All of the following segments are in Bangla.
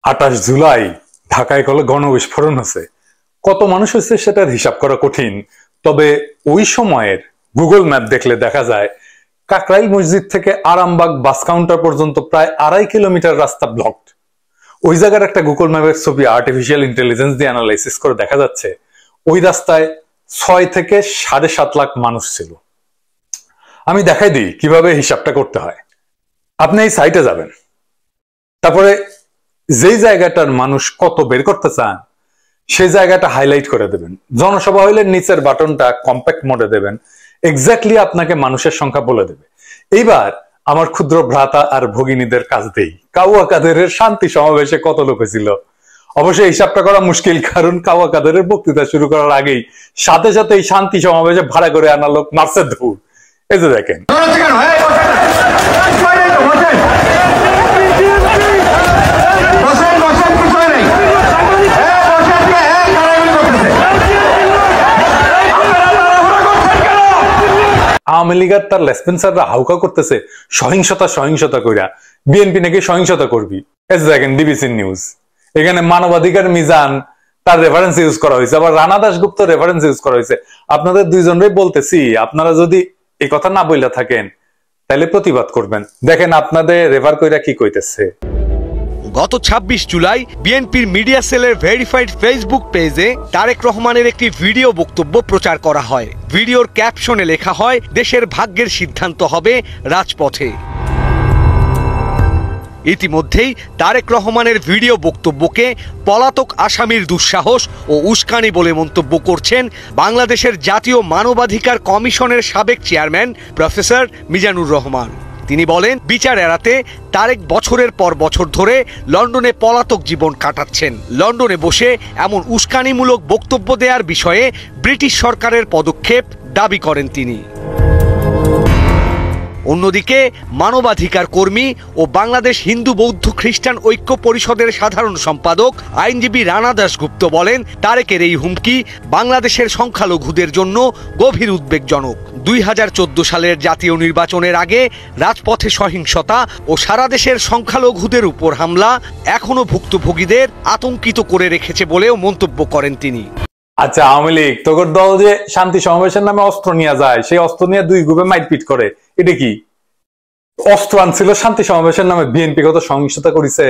28 জুলাই ঢাকায় কলে গণবিস্ফোরণ হয়েছে। কত মানুষ হয়েছে সেটার হিসাব করা কঠিন, তবে ওই সময়ের গুগল ম্যাপ দেখলে দেখা যায় কাকরাইল মসজিদ থেকে আরামবাগ বাস কাউন্টার পর্যন্ত প্রায় 2.5 কিলোমিটার রাস্তা ব্লকড। ওই জায়গার একটা গুগল ম্যাপের ছবি আর্টিফিশিয়াল ইন্টেলিজেন্স দিয়ে অ্যানালাইসিস করে দেখা যাচ্ছে ওই রাস্তায় 6 থেকে 7.5 লাখ মানুষ ছিল। আমি দেখাই দিই কিভাবে হিসাবটা করতে হয়। আপনি এই সাইটে যাবেন, তারপরে যেই জায়গাটার মানুষ কত বের করতে চান সেই জায়গাটা হাইলাইট করে দেবেন। জনসভা হইলে নিচের বাটনটা কম্প্যাক্ট মোডে দেবেন, এক্স্যাক্টলি আপনাকে মানুষের সংখ্যা বলে দেবে। এইবার আমার ক্ষুদ্র ভ্রাতা আর ভগিনীদের কাজ দেই, কাউয়া কাদেরের শান্তি সমাবেশে কত লোক হয়েছিল। অবশ্যই হিসাবটা করা মুশকিল, কারণ কাউয়া কাদেরের বক্তৃতা শুরু করার আগেই সাথে সাথে এই শান্তি সমাবেশে ভাড়া করে আনা লোক মারছে দৌড়। এই যে দেখেন, আওয়ামী লীগের তার লেসপেন্সাররা হাউকা করতেছে সহিংসতা কইরা, বিএনপি নাকি সহিংসতা করবি। এই যে দেখেন ডিবিসি নিউজ, এখানে মানবাধিকার মিজান তার রেফারেন্স ইউজ করা হয়েছে, আবার রানা দাশগুপ্ত রেফারেন্স ইউজ করা হয়েছে। আপনাদের দুইজনেরই বলতেছি, আপনারা যদি এই কথা না বইলা থাকেন তাহলে প্রতিবাদ করবেন। দেখেন আপনাদের রেফার কইরা কি কইতেছে। গত 26 জুলাই বিএনপির মিডিয়া সেলের ভেরিফাইড ফেসবুক পেজে তারেক রহমানের একটি ভিডিও বক্তব্য প্রচার করা হয়। ভিডিওর ক্যাপশনে লেখা হয়, দেশের ভাগ্যের সিদ্ধান্ত হবে রাজপথে। ইতিমধ্যেই তারেক রহমানের ভিডিও বক্তব্যকে পলাতক আসামির দুঃসাহস ও উস্কানি বলে মন্তব্য করছেন বাংলাদেশের জাতীয় মানবাধিকার কমিশনের সাবেক চেয়ারম্যান প্রফেসর মিজানুর রহমান। তিনি বলেন, বিচার এড়াতে তারেক বছরের পর বছর ধরে লন্ডনে পলাতক জীবন কাটাচ্ছেন। লন্ডনে বসে এমন উস্কানিমূলক বক্তব্য দেওয়ার বিষয়ে ব্রিটিশ সরকারের পদক্ষেপ দাবি করেন তিনি। অন্যদিকে মানবাধিকার কর্মী ও বাংলাদেশ হিন্দু বৌদ্ধ খ্রিস্টান ঐক্য পরিষদের সাধারণ সম্পাদক আইনজীবী রানা দাশগুপ্ত বলেন, তারেকের এই হুমকি বাংলাদেশের সংখ্যালঘুদের জন্য গভীর উদ্বেগজনক। 2014 সালের জাতীয় নির্বাচনের আগে রাজপথে সহিংসতা ও সারা দেশের সংখ্যালঘুদের উপর হামলা এখনো ভুক্তভোগীদের আতঙ্কিত করে রেখেছে বলেও মন্তব্য করেন তিনি। আচ্ছা, আওয়ামী লীগ তোর দল যে শান্তি সমাবেশের নামে অস্ত্র নিয়ে যায়, সেই অস্ত্র নিয়ে 2 গ্রুপে মাইটপিট করে, এটা কি অস্ত্র আনছিল শান্তি সমাবেশের নামে? বিএনপি কত সহিংসতা করেছে,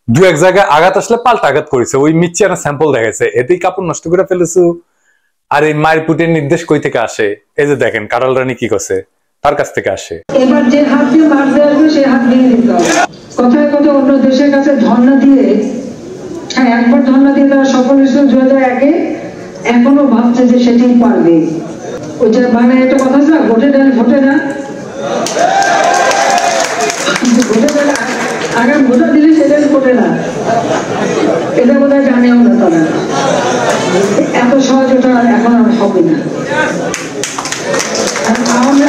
2-1 জায়গায় আঘাত আসলে পাল্টা আঘাত করেছে, ওই মিচ্ছিয়ানা স্যাম্পল দেখাইছে, এতেই কাপড় নষ্ট করে ফেলেছু। আর এই মারপিটের নির্দেশ কই থেকে আসে? এই যে দেখেন কারাল রানী কি করছে, তার কাছ থেকে আসে। এবার যে হাত দিয়ে মারতে আসবে সেই হাত ভেঙে দিতে হবে। কথায় কথা অন্য দেশের কাছে ধর্ণা দিয়ে, হ্যাঁ একবার ধর্ণা দিয়ে তারা সফল হয়েছিল 2001-এ, এখনো ভাবছে যে সেটাই পারবে। ওইটা মানে একটা কথা আছে না, ভোটে ডালে ভোটে না, ভোটে ডালে আগাম ভোটা দিলে সেটা ভোটে না, এটা বোধহয় জানেও না তারা। এত সহজ ওটা এখন আর হবে না,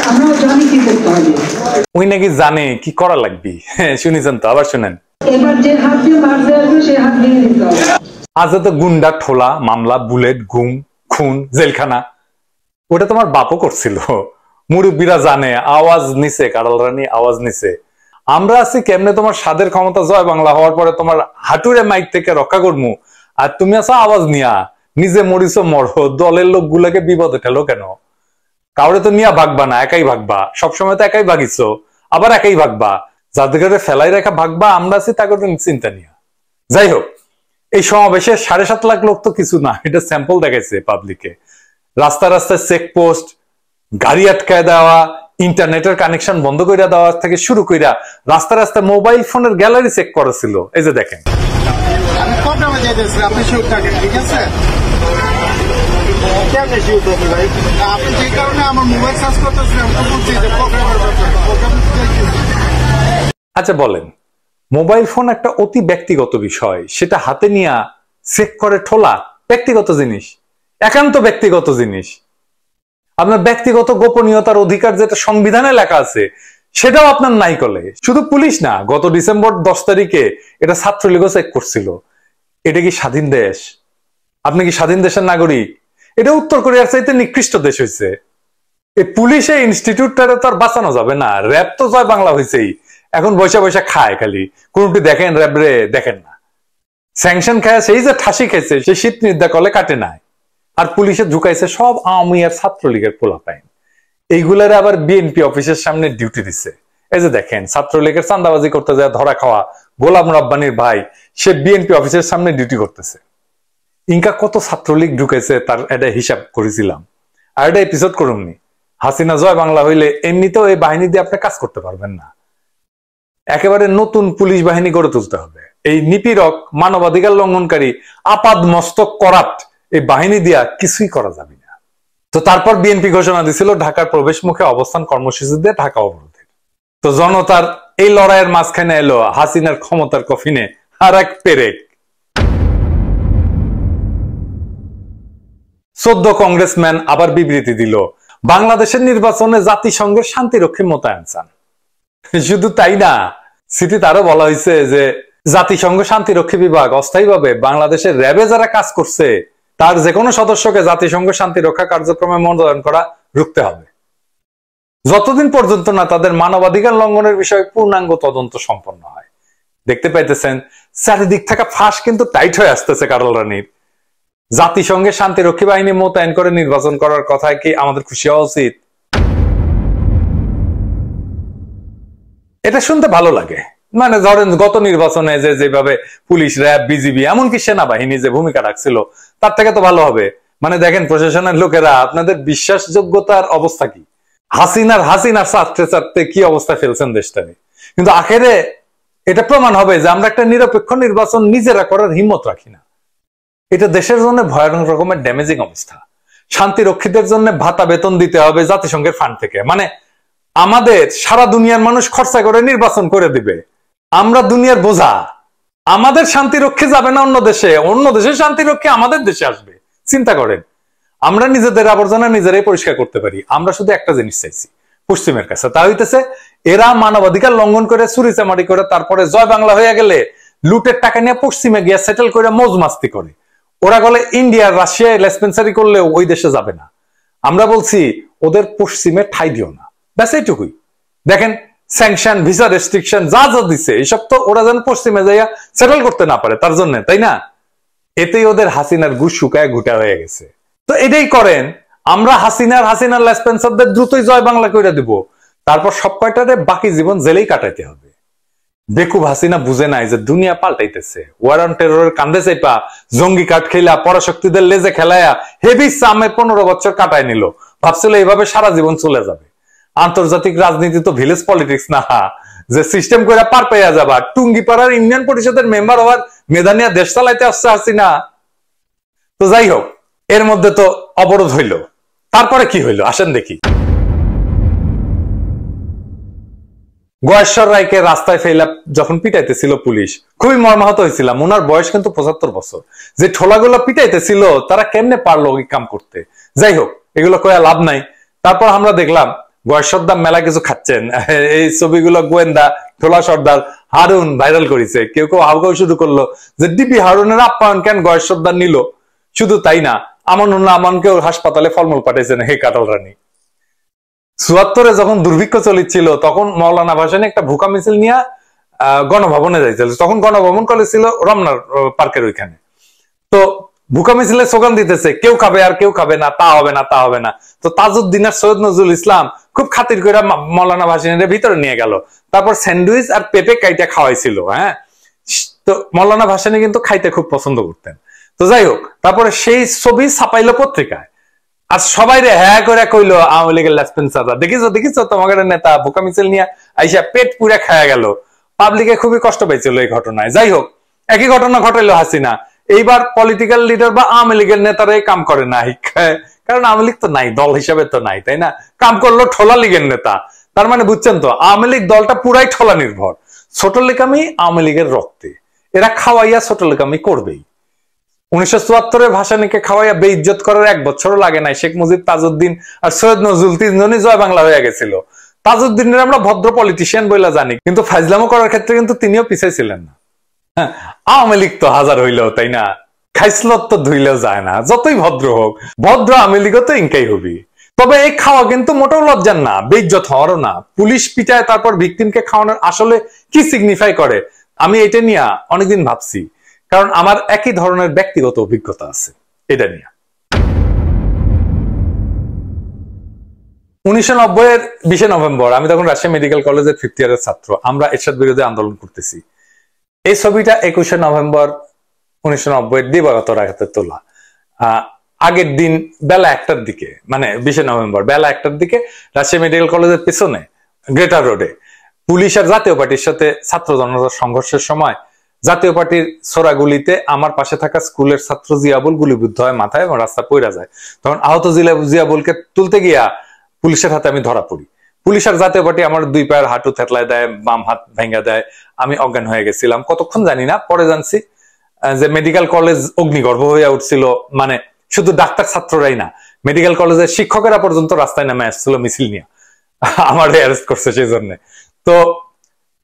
আমরাও জানি কি করতে হবে। ওই নাকি জানে কি করা লাগবে। শুনেছেন তো, আবার শুনেন। এবার যে হাত দিয়ে মারতে আসবে সেই হাত ভেঙে দিতে হবে। আজ তো গুন্ডা, ঠোলা, মামলা, বুলেট, গুম, খুন, জেলখানা, ওটা তোমার বাপও করছিল। মুরব্বীরা জানে, আওয়াজ নিছে, কারাল রানী আওয়াজ নিছে। আমরা আছি কেমনে তোমার স্বাদের ক্ষমতা জয় বাংলা হওয়ার পরে তোমার হাঁটুরে মাইক থেকে রক্ষা করবো, আর তুমি আছো আওয়াজ নিয়া নিজে মরিছো মরো। দলের লোকগুলাকে বিপদে ঠেলো কেন? কাউরে তো নিয়া ভাগবা না, একাই ভাগবা। সবসময় তো একাই ভাগিছো, আবার একাই ভাগবা। যাদের ফেলাই রেখা ভাগবা, আমরা আছি তাকে চিন্তা নিয়া। যাই হোক, এই সমাবেশে 7.5 লাখ লোক তো কিছু না, এটা স্যাম্পল দেখাইছে পাবলিকে। রাস্তায় রাস্তায় চেকপোস্ট, গাড়ি আটকায় দেওয়া, ইন্টারনেটের কানেকশন বন্ধ করে দেওয়া থেকে শুরু কইরা রাস্তায় রাস্তায় মোবাইল ফোনের গ্যালারি চেক করেছিল। এই যে দেখেন, আচ্ছা বলেন, মোবাইল ফোন একটা অতি ব্যক্তিগত বিষয়, সেটা হাতে নিয়ে চেক করে ঠোলা ব্যক্তিগত জিনিস, একান্ত ব্যক্তিগত জিনিস। আপনার ব্যক্তিগত গোপনীয়তার অধিকার যেটা সংবিধানে লেখা আছে সেটাও আপনার নাই করলে। শুধু পুলিশ না, গত ডিসেম্বর 10 তারিখে এটা ছাত্রলীগও চেক করছিল। এটা কি স্বাধীন দেশ? আপনি কি স্বাধীন দেশের নাগরিক? এটা উত্তর কোরিয়ার চাইতে নিকৃষ্ট দেশ হয়েছে। এই পুলিশে ইনস্টিটিউটটা তো আর বাঁচানো যাবে না। র্যাব তো জয় বাংলা হয়েছেই, এখন বৈশা বৈশা খায় খালি। কোনটি দেখেন র্যাব রে? দেখেন না। স্যাংশন খায় সেই যে ঠাসি খাইছে সে শীত নিদ্রা কলে কাটে নাই। আর পুলিশে ঢুকাইছে সব আওয়ামী আর ছাত্রলীগের পোলাপাইন। এইগুলারে আবার বিএনপি অফিসের সামনে ডিউটি দিচ্ছে। এই যে দেখেন, ছাত্রলীগের চাঁদাবাজি করতে যায় ধরা খাওয়া গোলাম রব্বানির ভাই, সে বিএনপি অফিসের সামনে ডিউটি করতেছে। ইনকা কত ছাত্রলীগ ঢুকেছে তার এটা হিসাব করেছিলাম, আর এটা এপিসোড করুননি। হাসিনা জয় বাংলা হইলে এমনিতেও এই বাহিনী দিয়ে আপনি কাজ করতে পারবেন না। একেবারে নতুন পুলিশ বাহিনী গড়ে তুলতে হবে। এই নিপীড়ক, মানবাধিকার লঙ্ঘনকারী, আপাদ মস্তক করাপ্ট এই বাহিনী দিয়া কিছুই করা যাবে না। তো তারপর বিএনপি ঘোষণা দিছিল ঢাকার প্রবেশ মুখে অবস্থান কর্মসূচি দিয়ে ঢাকা অবরোধের। তো জনতার এই লড়াইয়ের মাঝখানে এলো হাসিনার ক্ষমতার কফিনে আর এক পেরেক। 14 কংগ্রেসম্যান আবার বিবৃতি দিল, বাংলাদেশের নির্বাচনে জাতিসংঘের শান্তিরক্ষী মোতায়েন চান। শুধু তাই না, সিটিতে আরো বলা হয়েছে যে জাতিসংঘ শান্তিরক্ষী বিভাগ অস্থায়ীভাবে বাংলাদেশের র্যাবে যারা কাজ করছে তার যে কোনো সদস্যকে জাতিসংঘ শান্তিরক্ষা কার্যক্রমে মোতায়েন করা রুখতে হবে, যতদিন পর্যন্ত না তাদের মানবাধিকার লঙ্ঘনের বিষয়ে পূর্ণাঙ্গ তদন্ত সম্পন্ন হয়। দেখতে পাইতেছেন চারিদিক থেকে ফাঁস কিন্তু টাইট হয়ে আসতেছে কারল রানীর। জাতিসংঘের শান্তিরক্ষী বাহিনী মোতায়েন করে নির্বাচন করার কথায় কি আমাদের খুশি হওয়া উচিত? এটা শুনতে ভালো লাগে। মানে ধরেন গত নির্বাচনে যেভাবে পুলিশ, র্যাব, বিজিবি এমনকি সেনাবাহিনী যে ভূমিকা রাখছিল তার থেকে তো ভালো হবে। মানে দেখেন প্রশাসনের লোকেরা আপনাদের বিশ্বাসযোগ্যতার অবস্থা কি, হাসিনার চাটতে চাটতে কি অবস্থা ফেলছেন দেশটাকে। কিন্তু আখেরে এটা প্রমাণ হবে যে আমরা একটা নিরপেক্ষ নির্বাচন নিজেরা করার হিম্মত রাখি না। এটা দেশের জন্য ভয়ানক রকমের ড্যামেজিং অবস্থা। শান্তিরক্ষীদের জন্য ভাতা বেতন দিতে হবে জাতিসংঘের ফান্ড থেকে। মানে আমাদের সারা দুনিয়ার মানুষ খরচা করে নির্বাচন করে দিবে, আমরা দুনিয়ার বোঝা। আমাদের শান্তিরক্ষী যাবে না অন্য দেশে, অন্য দেশের শান্তিরক্ষী আমাদের দেশে আসবে। চিন্তা করেন, আমরা নিজেদের আবর্জনা নিজেরাই পরিষ্কার করতে পারি। আমরা শুধু একটা জিনিস চাইছি পশ্চিমের কাছে, তা হইতেছে এরা মানবাধিকার লঙ্ঘন করে চুরি চামারি করে তারপরে জয় বাংলা হয়ে গেলে লুটের টাকা নিয়ে পশ্চিমে গিয়ে সেটেল করে মৌজ মাস্তি করে। ওরা বলে ইন্ডিয়া, রাশিয়া লেসপেন্সারি করলে ওই দেশে যাবে না। আমরা বলছি ওদের পশ্চিমে ঠাই দিও না, ব্যাস এইটুকুই। দেখেন স্যাংশন, ভিসা রেস্ট্রিকশন যা যা দিচ্ছে এসব তো ওরা যেন পশ্চিমে যাইয়া সেটেল করতে না পারে তার জন্য, তাই না? এতেই ওদের হাসিনার গুশ শুকায় ঘুটা হয়ে গেছে। তো এটাই করেন, আমরা হাসিনার লেসপেন্সারদের দ্রুতই জয় বাংলা করে দিব, তারপর সব কয়টারে বাকি জীবন জেলেই কাটাইতে হবে। বেকুব হাসিনা বুঝে নাই যে দুনিয়া পাল্টাইতেছে। ওয়ার অন টেররের কান্দে চাইপা, জঙ্গি কাঠ খেলা, পরাশক্তিদের লেজে খেলায়া হেভি সামে 15 বছর কাটায় নিল। ভাবছিল এইভাবে সারা জীবন চলে যাবে। আন্তর্জাতিক রাজনীতি তো ভিলেজ পলিটিক্স না যে সিস্টেম করে পার পেয়ে যাবা। টুঙ্গিপাড়ার ইউনিয়ন পরিষদের মেম্বার হওয়ার মেধানিয়া দেশ চালাইতে আসছে হাসিনা। তো যাই হোক, এর মধ্যে তো অবরোধ হইল। তারপরে কি হইল আসেন দেখি। গয়েশ্বর রায়কে রাস্তায় ফেলা যখন পিটাইতেছিল পুলিশ, খুবই মর্মাহত হয়েছিলাম। ওনার বয়স কিন্তু 75 বছর। যে ঠোলাগুলো পিটাইতেছিল তারা কেমনে পারলো ওই কাম করতে? যাই হোক, এগুলো কয়া লাভ নাই। তারপর আমরা দেখলাম গয়েশ্বরদা মেলা কিছু খাচ্ছেন। এই ছবিগুলো গোয়েন্দা ঠোলা সর্দার হারুন ভাইরাল করেছে। কেউ কেউ হাউকাউ শুরু করলো যে ডিবি হারুনের আপ্যায়ন কেন গয়েশ্বরদা নিল। শুধু তাই না, আমানুল্লাহ আমানকেও হাসপাতালে ফলমূল পাঠাইছেন হে কাটল রানী। ৭৪-এ যখন দুর্ভিক্ষ চলছিল তখন মৌলানা ভাসানী একটা ভুকা মিছিল নিয়ে গণভবনে যাইছিল। তখন গণভবন করেছিল রমনার পার্কের ওইখানে। তো ভুকা মিছিলে স্লোগান দিতেছে কেউ খাবে আর কেউ খাবে না, তা হবে না, তা হবে না। তো তাজউদ্দিন আর সৈয়দ নজরুল ইসলাম খুব খাতির করে মৌলানা ভাসানীর ভিতরে নিয়ে গেল। তারপর স্যান্ডউইচ আর পেঁপে কাইটা খাওয়াইছিল। হ্যাঁ, তো মৌলানা ভাসানী কিন্তু খাইতে খুব পছন্দ করতেন। তো যাই হোক, তারপরে সেই ছবি ছাপাইলো পত্রিকায়। আর সবাই রে হ্যাঁ করে কইলো আওয়ামী লীগের লেসপেন্সাররা দেখিছো তোমাদের নেতা ভুকা মিছিল নিয়ে আইসা পেট পুরে খায়া গেল। পাবলিকে খুবই কষ্ট পাইছিল এই ঘটনায়। যাই হোক, একই ঘটনা ঘটাইলো হাসিনা। এইবার পলিটিক্যাল লিডার বা আওয়ামী লীগের নেতারা এই কাম করে নাই, কারণ আওয়ামী লীগ তো নাই, দল হিসাবে তো নাই, তাই না? কাম করলো ঠোলা লীগের নেতা। তার মানে বুঝছেন তো, আওয়ামী লীগ দলটা পুরাই ঠোলা নির্ভর। ছোট লেকামি আওয়ামী লীগের রক্তে, এরা খাওয়াইয়া ছোট লেকামি করবেই। 1974-এ ভাসানীকে খাওয়াইয়া বেইজ্জত করার 1 বছরও লাগে নাই। শেখ মুজিব, তাজউদ্দিন আর সৈয়দ নজরুল 3 জনই জয় বাংলা হয়ে গেছিল। তাজউদ্দিনের আমরা ভদ্র পলিটিশিয়ান বইলা জানি, কিন্তু ফাইজলামো করার ক্ষেত্রে কিন্তু তিনিও পিছিয়ে ছিলেন না। আওয়ামী লীগ তো হাজার হইলেও, তাই না? খাইসলত তো ধুইলেও যায় না। যতই ভদ্র হোক, ভদ্র আওয়ামী লীগও তো ইনকাই হবি। তবে এই খাওয়া কিন্তু মোটেও লজ্জার না, বেইজ্জত হওয়ারও না। পুলিশ পিটায় তারপর ভিকটিমকে খাওয়ানোর আসলে কি সিগনিফাই করে, আমি এটা নিয়ে অনেকদিন ভাবছি। কারণ আমার একই ধরনের ব্যক্তিগত অভিজ্ঞতা আছে এটা নিয়ে। 1990-এর 20 নভেম্বর আমি তখন রাজশাহী মেডিকেল কলেজের 5th ইয়ারের ছাত্র, আমরা এরশাদ বিরোধী আন্দোলন করতেছি। এই ছবিটা 21 নভেম্বর 1990-এর দিবাগত রাতে তোলা। আগের দিন বেলা 1টার দিকে, মানে 20 নভেম্বর বেলা 1টার দিকে রাজশাহী মেডিকেল কলেজের পিছনে গ্রেটার রোডে পুলিশ আর জাতীয় পার্টির সাথে ছাত্র জনতার সংঘর্ষের সময় জাতীয় পার্টির ছোড়াগুলিতে আমার পাশে থাকা স্কুলের ছাত্র জিয়াবুল গুলিবিদ্ধ হয় মাথায় এবং রাস্তা পইরা যায়। তখন আহত জিয়াবুলকে তুলতে গিয়া পুলিশের হাতে আমি ধরা পড়ি। পুলিশ আর জাতীয় পার্টি আমার 2 পায়ের হাঁটু থেতলায় দেয়, বাম হাত ভেঙে দেয়, আমি অজ্ঞান হয়ে গেছিলাম। কতক্ষণ জানি না, পরে জানছি যে মেডিকেল কলেজ অগ্নিগর্ভ হয়ে উঠছিল। মানে শুধু ডাক্তার ছাত্ররাই না, মেডিকেল কলেজের শিক্ষকেরা পর্যন্ত রাস্তায় নেমে আসছিল মিছিল নিয়ে, আমার অ্যারেস্ট করছে সেই জন্য। তো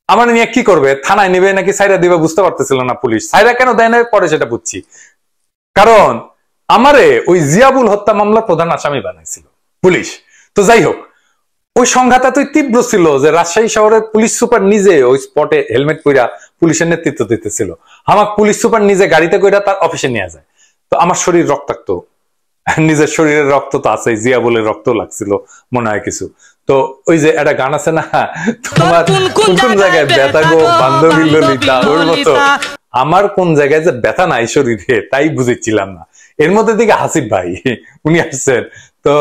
আমার নিয়ে কি করবে, থানায় নিবে নাকি সাইরা দিবে বুঝতে পারতেছিল না পুলিশ। সাইরা কেন দেয় না পরে সেটা বুঝছি, কারণ আমারে ওই জিয়াবুল হত্যা মামলার প্রধান আসামি বানাইছিল পুলিশ। তো যাই হোক, ওই সংঘাত এতই তীব্র ছিল যে রাজশাহী শহরের পুলিশ সুপার নিজে ওই স্পটে হেলমেট পইরা পুলিশের নেতৃত্ব দিতেছিল। আমার পুলিশ সুপার নিজে গাড়িতে কইরা তার অফিসে নিয়ে যায়। তো আমার শরীর রক্তাক্ত, নিজের শরীরের রক্ত তো আছে, জিয়াবুলের রক্ত লাগছিল মনে হয় কিছু। তো ওই যে একটা গান আছে না, তোমার কোন কোন জায়গায় ব্যথা গো বান্ধবী ললিতা, ওর মতো আমার কোন জায়গায় যে ব্যথা নাই শরীরে তাই বুঝেছিলাম না। এর মধ্যে দিকে হাসিব ভাই উনি আসছেন, তো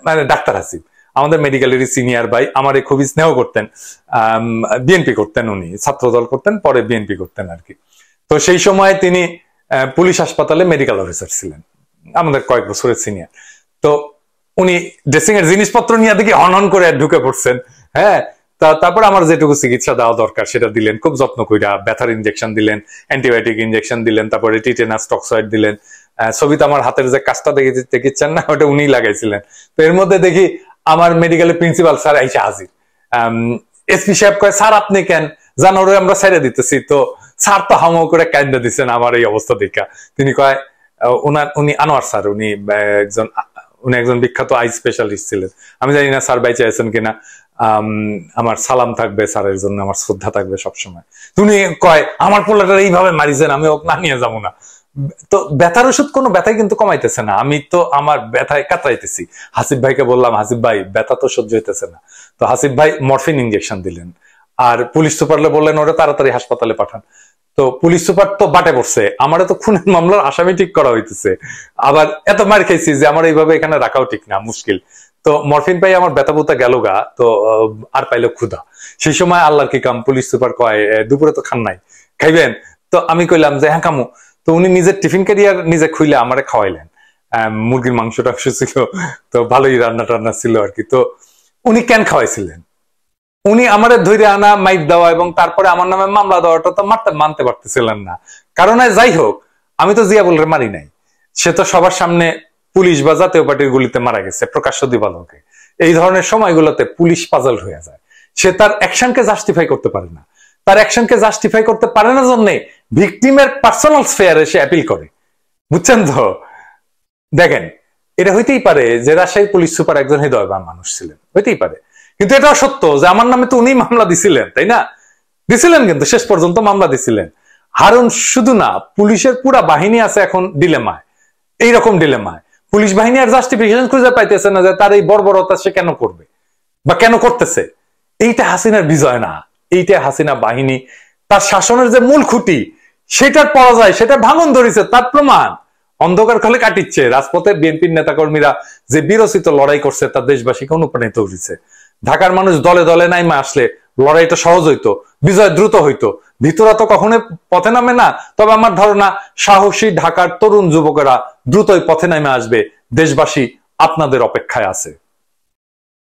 মানে ডাক্তার হাসিব আমাদের মেডিকেলেরই সিনিয়র ভাই, আমারে খুবই স্নেহ করতেন। বিএনপি করতেন, উনি ছাত্রদল করতেন, পরে বিএনপি করতেন আর কি। তো সেই সময় তিনি পুলিশ হাসপাতালে মেডিকেল অফিসার ছিলেন, আমাদের কয়েক বছরের সিনিয়র। তো উনি ড্রেসিং এর জিনিসপত্র নিয়ে দেখি হনহন করে ঢুকে পড়ছেন। হ্যাঁ, তারপর আমার যেটুকু চিকিৎসা দেওয়া দরকার সেটা দিলেন খুব যত্ন কইরা। ব্যথার ইনজেকশন দিলেন, অ্যান্টিবায়োটিক ইনজেকশন দিলেন, তারপরে টিটেনাস টক্সয়েড দিলেন। ছবিতে আমার হাতের যে কাজটা দেখিচ্ছেন না, ওটা উনি লাগাইছিলেন। তো এর মধ্যে দেখি আমার মেডিকেলের প্রিন্সিপাল স্যার আইসা হাজির। এসপি সাহেব কয়, স্যার আপনি কেন জানো ওরে আমরা ছেড়ে দিতেছি। তো স্যার তো হামাও করে কান্দা দিচ্ছেন আমার এই অবস্থা দেখা। তিনি কয়, উনি আনোয়ার স্যার, উনি একজন বিখ্যাত আই স্পেশালিস্ট ছিলেন। আমি জানি না স্যার বাইচে আছেন কিনা, আমার সালাম থাকবে স্যারের জন্য, আমার শ্রদ্ধা থাকবে সবসময়। উনি কয়, আমার পোলাটার এইভাবে মারিছেন, আমি ওকে না নিয়ে যাবো না। তো ব্যথার ওষুধ কোনো ব্যথাই কিন্তু কমাইতেছে না, আমি তো আমার ব্যথায় কাতরাইতেছি। হাসিব ভাইকে বললাম, হাসিব ভাই ব্যথা তো সহ্য হইতেছে না। তো হাসিব ভাই মরফিন ইনজেকশন দিলেন, আর পুলিশ সুপারলে বললেন ওরা তাড়াতাড়ি হাসপাতালে পাঠান। তো পুলিশ সুপার তো বাটে পড়ছে, আমারে তো খুনের মামলার আসামি ঠিক করা হইতেছে, আবার এত মার খাইছি যে আমার এইভাবে এখানে রাখাও ঠিক না, মুশকিল। তো মরফিন পাই আমার ব্যথা বুতা গেল গা, তো আর পাইলো ক্ষুধা। সেই সময় আল্লাহর কি কাম, পুলিশ সুপার কয় দুপুরে তো খান নাই, খাইবেন? তো আমি কইলাম যে হ্যাঁ কামু। তো উনি নিজের টিফিন ক্যারিয়ার নিজে খুইলে আমারে খাওয়াইলেন। মুরগির মাংস টাংস ছিল, তো ভালোই রান্না টান্না ছিল আর কি। তো উনি কেন খাওয়াইছিলেন, উনি আমারে ধৈর্য আনা মাইট দেওয়া এবং তারপরে আমার নামে মামলা দেওয়াটা তো মানতে পারতেছিলেন না। কারণ যাই হোক, আমি তো জিয়াবুলের মারি নাই, সে তো সবার সামনে পুলিশ বা জাতীয় পার্টির গুলিতে মারা গেছে প্রকাশ্য দিবালোকে। এই ধরনের সময়গুলোতে পুলিশ পাজল হয়ে যায়, সে তার অ্যাকশনকে জাস্টিফাই করতে পারে না। তার অ্যাকশনকে জাস্টিফাই করতে পারে না জন্য ভিকটিমের পার্সোনাল স্ফেয়ারে সে অ্যাপিল করে, বুঝছেন তো? দেখেন, এটা হইতেই পারে যে রাজশাহী পুলিশ সুপার একজন হৃদয়বান মানুষ ছিলেন, হইতেই পারে। কিন্তু এটাও সত্য যে আমার নামে তো উনি মামলা দিছিলেন, তাই না? দিছিলেন, কিন্তু শেষ পর্যন্ত মামলা দিছিলেন। হারুন শুধু না, পুলিশের পুরা বাহিনী আছে এখন ডিলেমায়, এইরকম ডিলেমায়। পুলিশ বাহিনী আর জাস্টিফিকেশন খুঁজে পাইতেছে না যে তার এই বর্বরতা সে কেন করবে বা কেন করতেছে। এইটা হাসিনার বিজয় না, এইটা হাসিনা বাহিনী তার শাসনের যে মূল খুঁটি সেটার পরাজয়, সেটা ভাঙন ধরেছে, তার প্রমাণ অন্ধকার কালে কাটিচ্ছে। রাজপথে বিএনপির নেতাকর্মীরা যে বিরচিত লড়াই করছে তা দেশবাসীকে অনুপ্রাণিত করেছে। ঢাকার মানুষ দলে দলে নাইমা আসলে লড়াইটা সহজ হইতো, বিজয় দ্রুত হইতো। ভিতরা তো কখনোই পথে নামে না, তবে আমার ধারণা সাহসী ঢাকার তরুণ যুবকেরা দ্রুতই পথে নামে আসবে। দেশবাসী আপনাদের অপেক্ষায় আছে।